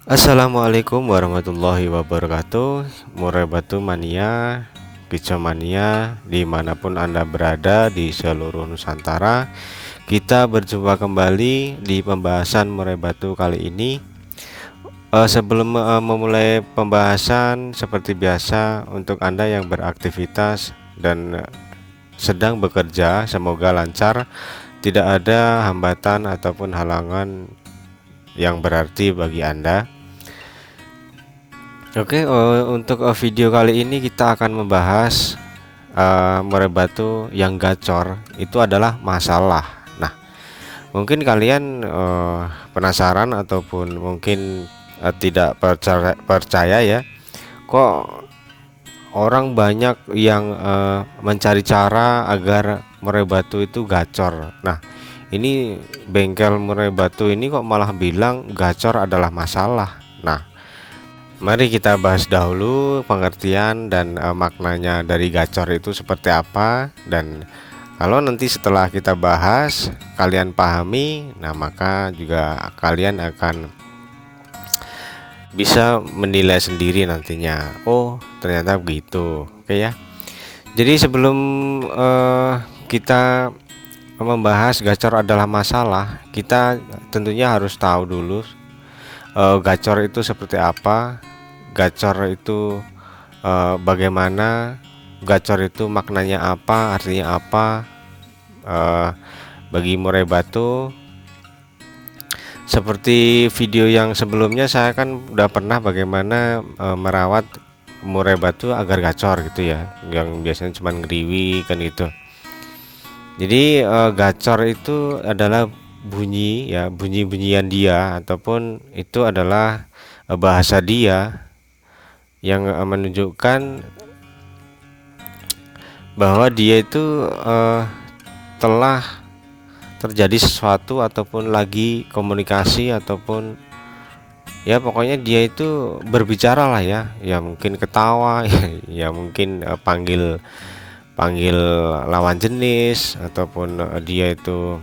Assalamualaikum warahmatullahi wabarakatuh. Murai batu mania, kicau mania, dimanapun Anda berada di seluruh Nusantara, kita berjumpa kembali di pembahasan murai batu kali ini. Sebelum memulai pembahasan, seperti biasa untuk Anda yang beraktivitas dan sedang bekerja, semoga lancar, tidak ada hambatan ataupun halangan yang berarti bagi Anda. Oke, untuk video kali ini kita akan membahas murai batu yang gacor itu adalah masalah. Nah, mungkin kalian penasaran ataupun mungkin tidak percaya ya, kok orang banyak yang mencari cara agar murai batu itu gacor. Nah, ini bengkel murai batu ini kok malah bilang gacor adalah masalah. Nah, mari kita bahas dahulu pengertian dan maknanya dari gacor itu seperti apa, dan kalau nanti setelah kita bahas kalian pahami, nah maka juga kalian akan bisa menilai sendiri nantinya. Oh, ternyata begitu. Oke ya. Jadi sebelum kita membahas gacor adalah masalah, kita tentunya harus tahu dulu gacor itu seperti apa, gacor itu bagaimana, gacor itu maknanya apa, artinya apa bagi murai batu. Seperti video yang sebelumnya saya kan udah pernah bagaimana merawat murai batu agar gacor gitu ya, yang biasanya cuma ngeriwi kan gitu. Jadi gacor itu adalah bunyi ya, bunyi-bunyian dia ataupun itu adalah bahasa dia yang menunjukkan bahwa dia itu telah terjadi sesuatu ataupun lagi komunikasi ataupun ya pokoknya dia itu berbicara lah ya, ya mungkin ketawa ya mungkin panggil lawan jenis ataupun dia itu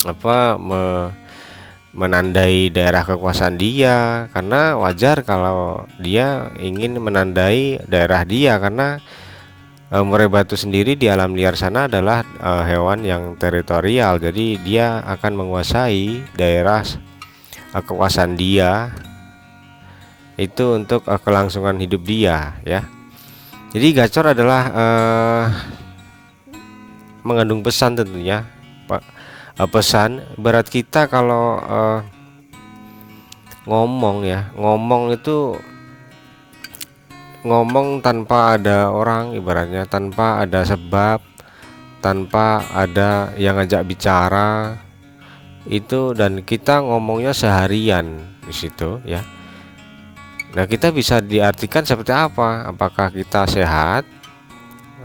apa menandai daerah kekuasaan dia, karena wajar kalau dia ingin menandai daerah dia, karena murai batu sendiri di alam liar sana adalah hewan yang teritorial, jadi dia akan menguasai daerah kekuasaan dia itu untuk kelangsungan hidup dia ya. Jadi gacor adalah mengandung pesan tentunya, Pak. Pesan berat kita kalau ngomong ya, ngomong itu ngomong tanpa ada orang, ibaratnya tanpa ada sebab, tanpa ada yang ngajak bicara itu, dan kita ngomongnya seharian di situ ya. Nah, kita bisa diartikan seperti apa? Apakah kita sehat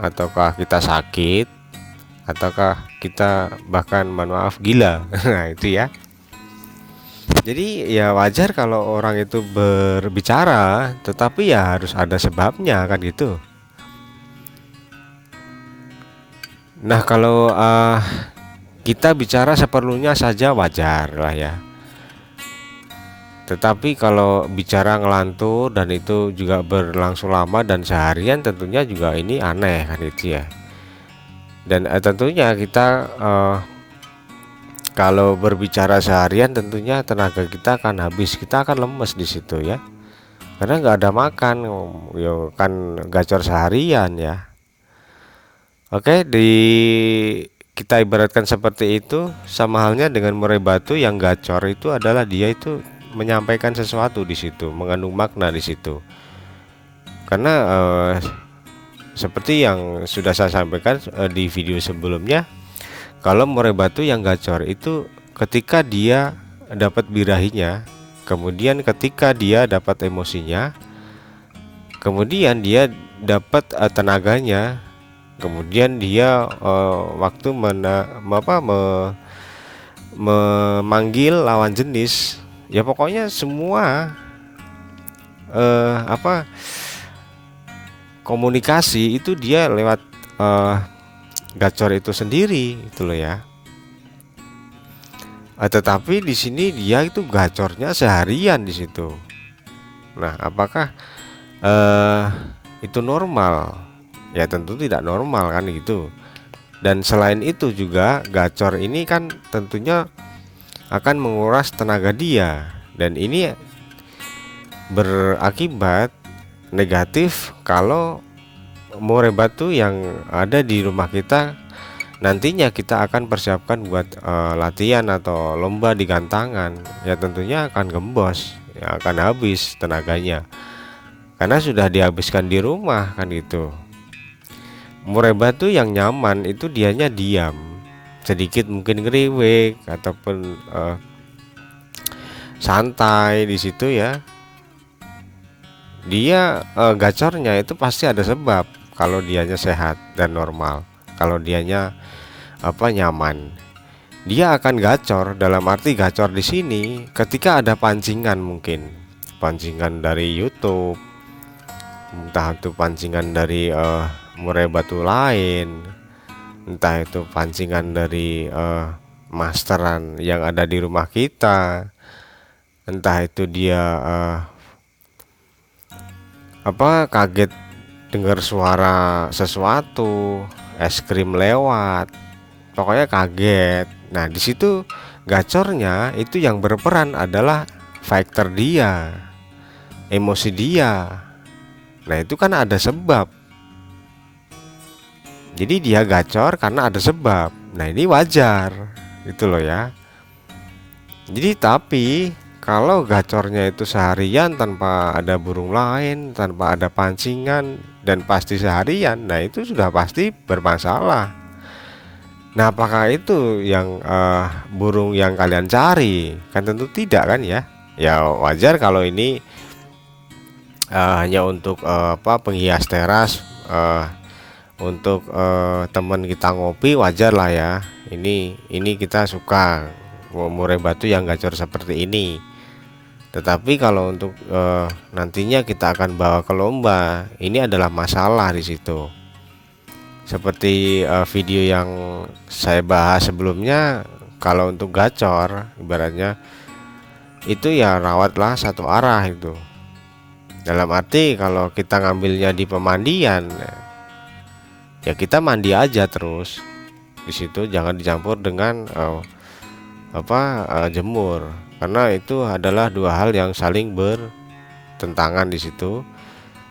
ataukah kita sakit ataukah kita bahkan mohon maaf gila. Nah, itu ya. Jadi ya wajar kalau orang itu berbicara, tetapi ya harus ada sebabnya kan gitu. Nah, kalau kita bicara seperlunya saja wajar lah ya. Tetapi kalau bicara ngelantur dan itu juga berlangsung lama dan seharian, tentunya juga ini aneh kan itu ya. Dan tentunya kita kalau berbicara seharian tentunya tenaga kita akan habis, kita akan lemes di situ ya, karena nggak ada makan ya kan, gacor seharian ya. Oke, kita ibaratkan seperti itu, sama halnya dengan murai batu yang gacor itu adalah dia itu menyampaikan sesuatu di situ, mengandung makna di situ. Karena seperti yang sudah saya sampaikan di video sebelumnya, kalau murai batu yang gacor itu ketika dia dapat birahinya, kemudian ketika dia dapat emosinya, kemudian dia dapat tenaganya, kemudian dia waktu memanggil lawan jenis, ya pokoknya semua komunikasi itu dia lewat gacor itu sendiri itu loh ya. Tetapi di sini dia itu gacornya seharian di situ. Nah, apakah eh, itu normal? Ya tentu tidak normal kan gitu. Dan selain itu juga gacor ini kan tentunya akan menguras tenaga dia, dan ini berakibat negatif kalau murai batu yang ada di rumah kita nantinya kita akan persiapkan buat latihan atau lomba di gantangan, ya tentunya akan gembos, ya akan habis tenaganya karena sudah dihabiskan di rumah kan gitu. Murai batu yang nyaman itu dianya diam, sedikit mungkin ngeriwek ataupun santai di situ ya. Dia gacornya itu pasti ada sebab kalau dianya sehat dan normal. Kalau dianya nyaman, dia akan gacor. Dalam arti gacor di sini ketika ada pancingan, mungkin pancingan dari YouTube, entah itu pancingan dari murai batu lain, entah itu pancingan dari masteran yang ada di rumah kita, entah itu dia kaget dengar suara sesuatu, es krim lewat, pokoknya kaget. Nah, di situ gacornya itu yang berperan adalah faktor dia, emosi dia. Nah, itu kan ada sebab. Jadi dia gacor karena ada sebab. Nah, ini wajar. Itu loh ya. Jadi tapi kalau gacornya itu seharian tanpa ada burung lain, tanpa ada pancingan, dan pasti seharian, nah itu sudah pasti bermasalah. Nah, apakah itu yang burung yang kalian cari? Kan tentu tidak kan ya. Ya wajar kalau ini hanya untuk penghias teras, untuk teman kita ngopi, wajar lah ya. Ini kita suka murai batu yang gacor seperti ini. Tetapi kalau untuk nantinya kita akan bawa ke lomba, ini adalah masalah di situ. Seperti video yang saya bahas sebelumnya, kalau untuk gacor ibaratnya itu ya rawatlah satu arah itu. Dalam arti kalau kita ngambilnya di pemandian, ya kita mandi aja terus. Di situ jangan dicampur dengan jemur, karena itu adalah dua hal yang saling bertentangan di situ.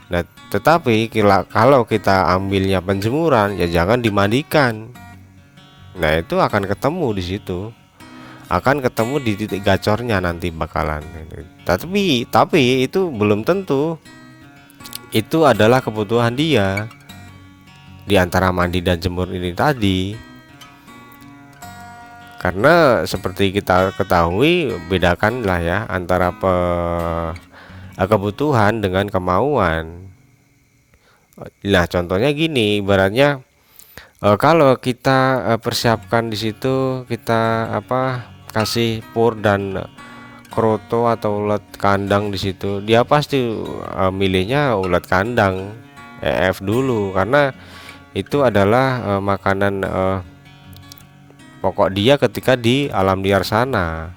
Nah, tetapi kalau kita ambilnya penjemuran, ya jangan dimandikan. Nah, itu akan ketemu di situ, akan ketemu di titik gacornya nanti bakalan. Tapi itu belum tentu itu adalah kebutuhan dia di antara mandi dan jemur ini tadi. Karena seperti kita ketahui, bedakanlah ya antara kebutuhan dengan kemauan. Nah, contohnya gini, ibaratnya kalau kita persiapkan di situ, kita kasih pur dan kroto atau ulat kandang di situ, dia pasti milihnya ulat kandang EF dulu, karena itu adalah makanan pokok dia ketika di alam liar sana.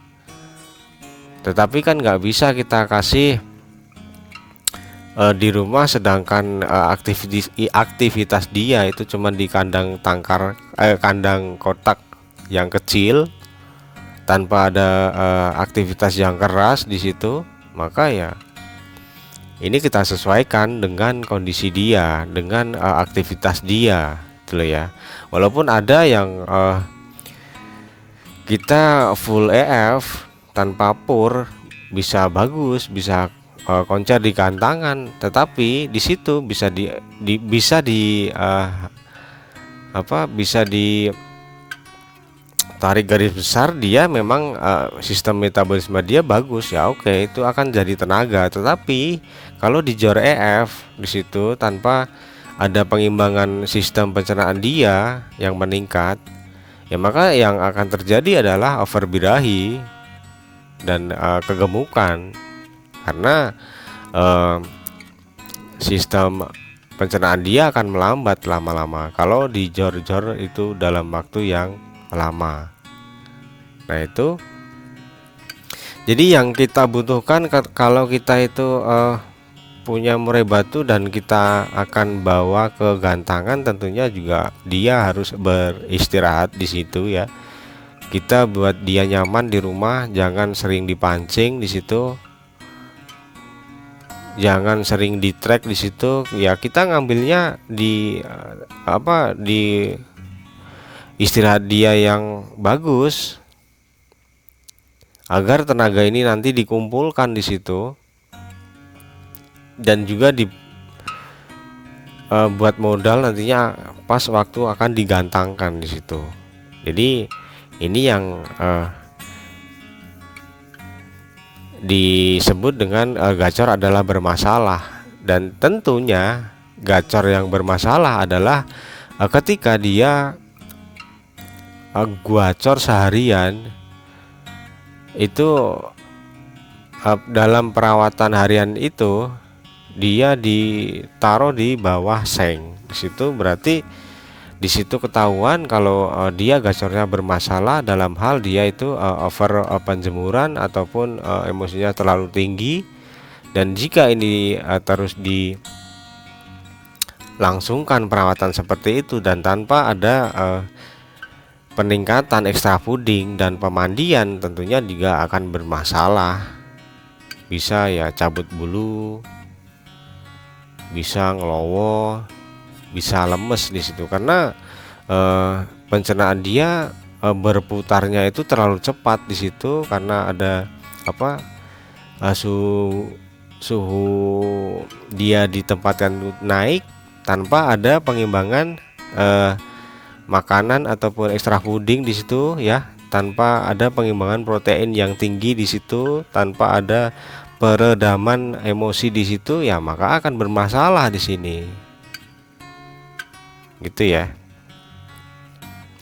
Tetapi kan nggak bisa kita kasih di rumah, sedangkan aktivitas dia itu cuma di kandang kandang kotak yang kecil tanpa ada aktivitas yang keras di situ. Maka ya ini kita sesuaikan dengan kondisi dia, dengan aktivitas dia, gitu ya. Walaupun ada yang kita full EF tanpa pur bisa bagus, bisa konser di gantangan, tetapi di situ bisa tarik garis besar, dia memang sistem metabolisme dia bagus ya, oke, itu akan jadi tenaga. Tetapi kalau di jor EF di situ tanpa ada pengimbangan sistem pencernaan dia yang meningkat, ya maka yang akan terjadi adalah overbirahi dan kegemukan, karena sistem pencernaan dia akan melambat lama-lama kalau di jor-jor itu dalam waktu yang lama. Nah, itu Jadi yang kita butuhkan kalau kita itu punya murai batu dan kita akan bawa ke gantangan, tentunya juga dia harus beristirahat di situ ya. Kita buat dia nyaman di rumah, jangan sering dipancing di situ, jangan sering di track di situ ya. Kita ngambilnya di di istirahat dia yang bagus, agar tenaga ini nanti dikumpulkan di situ dan juga buat modal nantinya pas waktu akan digantangkan di situ. Jadi ini yang disebut dengan gacor adalah bermasalah. Dan tentunya gacor yang bermasalah adalah ketika dia gacor seharian itu, dalam perawatan harian itu dia ditaruh di bawah seng. Di situ berarti di situ ketahuan kalau dia gacornya bermasalah dalam hal dia itu over penjemuran ataupun emosinya terlalu tinggi. Dan jika ini terus dilangsungkan perawatan seperti itu dan tanpa ada peningkatan extra fooding dan pemandian, tentunya juga akan bermasalah. Bisa ya cabut bulu, bisa ngelowo, bisa lemes di situ karena pencernaan dia berputarnya itu terlalu cepat di situ karena ada suhu dia ditempatkan naik tanpa ada pengimbangan makanan ataupun extra fooding di situ ya, tanpa ada pengimbangan protein yang tinggi di situ, tanpa ada peredaman emosi di situ ya, maka akan bermasalah di sini. Gitu ya.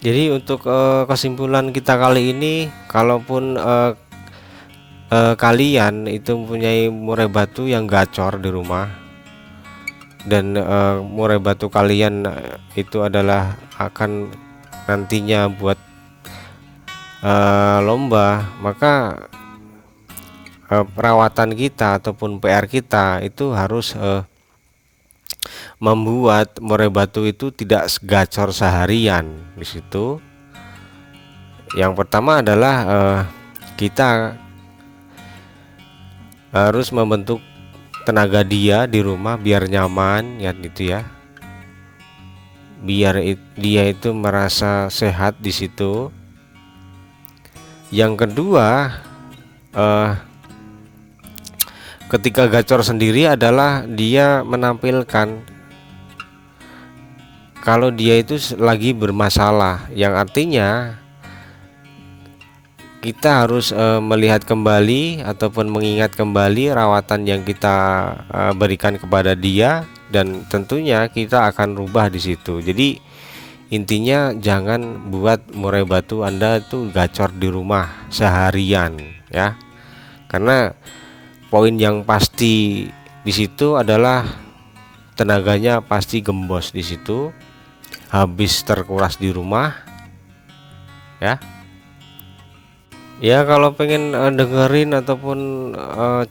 Jadi untuk kesimpulan kita kali ini, kalaupun kalian itu mempunyai murai batu yang gacor di rumah dan murai batu kalian itu adalah akan nantinya buat lomba, maka perawatan kita ataupun PR kita itu harus membuat murai batu itu tidak gacor seharian di situ. Yang pertama adalah kita harus membentuk tenaga dia di rumah biar nyaman ya, gitu ya, biar dia itu merasa sehat di situ. Yang kedua, ketika gacor sendiri adalah dia menampilkan kalau dia itu lagi bermasalah, yang artinya kita harus melihat kembali ataupun mengingat kembali rawatan yang kita berikan kepada dia, dan tentunya kita akan rubah di situ. Jadi intinya jangan buat murai batu Anda tuh gacor di rumah seharian ya, karena poin yang pasti di situ adalah tenaganya pasti gembos di situ, habis terkuras di rumah ya. Ya kalau pengen dengerin ataupun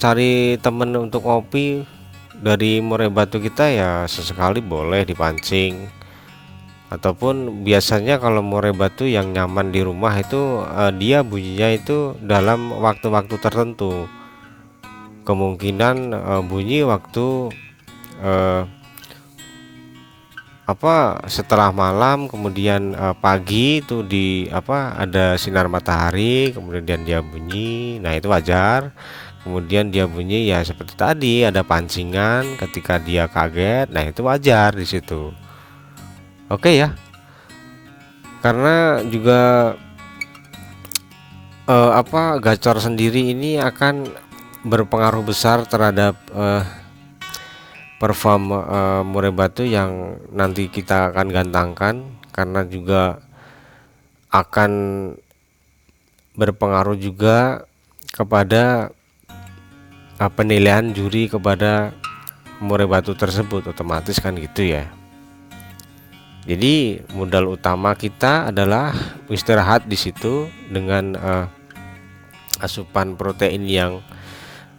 cari temen untuk ngopi dari murai batu kita ya, sesekali boleh dipancing. Ataupun biasanya kalau murai batu yang nyaman di rumah itu dia bunyinya itu dalam waktu-waktu tertentu. Kemungkinan bunyi waktu setelah malam, kemudian pagi itu ada sinar matahari, kemudian dia bunyi. Nah itu wajar. Kemudian dia bunyi ya seperti tadi ada pancingan ketika dia kaget. Nah itu wajar di situ. Oke ya. Karena juga gacor sendiri ini akan berpengaruh besar terhadap perform murai batu yang nanti kita akan gantangkan, karena juga akan berpengaruh juga kepada penilaian juri kepada murai batu tersebut, otomatis kan gitu ya. Jadi modal utama kita adalah istirahat di situ dengan asupan protein yang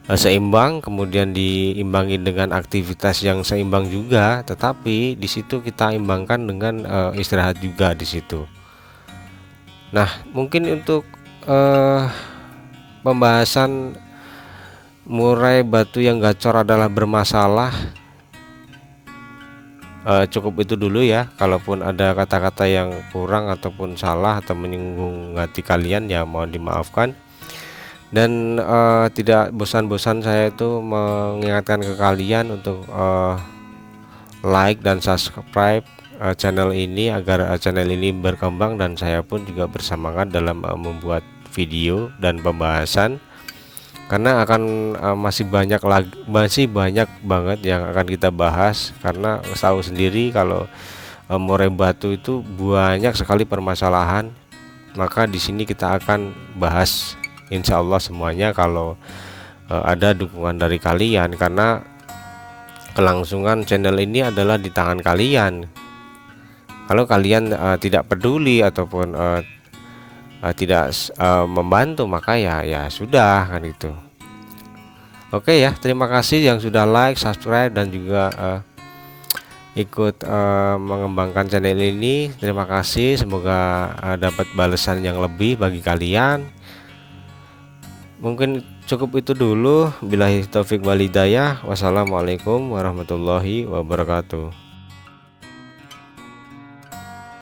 seimbang, kemudian diimbangi dengan aktivitas yang seimbang juga, tetapi di situ kita imbangkan dengan istirahat juga di situ. Nah, mungkin untuk pembahasan murai batu yang gacor adalah bermasalah, cukup itu dulu ya. Kalaupun ada kata-kata yang kurang ataupun salah atau menyinggung hati kalian, ya mohon dimaafkan. Dan tidak bosan-bosan saya itu mengingatkan ke kalian untuk like dan subscribe channel ini agar channel ini berkembang, dan saya pun juga bersemangat dalam membuat video dan pembahasan, karena akan masih banyak banget yang akan kita bahas. Karena tahu sendiri kalau murai batu itu banyak sekali permasalahan, maka di sini kita akan bahas insya Allah semuanya kalau ada dukungan dari kalian, karena kelangsungan channel ini adalah di tangan kalian. Kalau kalian tidak peduli ataupun tidak membantu, maka ya sudah kan itu. Oke ya, terima kasih yang sudah like, subscribe, dan juga ikut mengembangkan channel ini. Terima kasih, semoga dapat balasan yang lebih bagi kalian. Mungkin cukup itu dulu. Billahi taufik wal hidayah. Wassalamualaikum warahmatullahi wabarakatuh.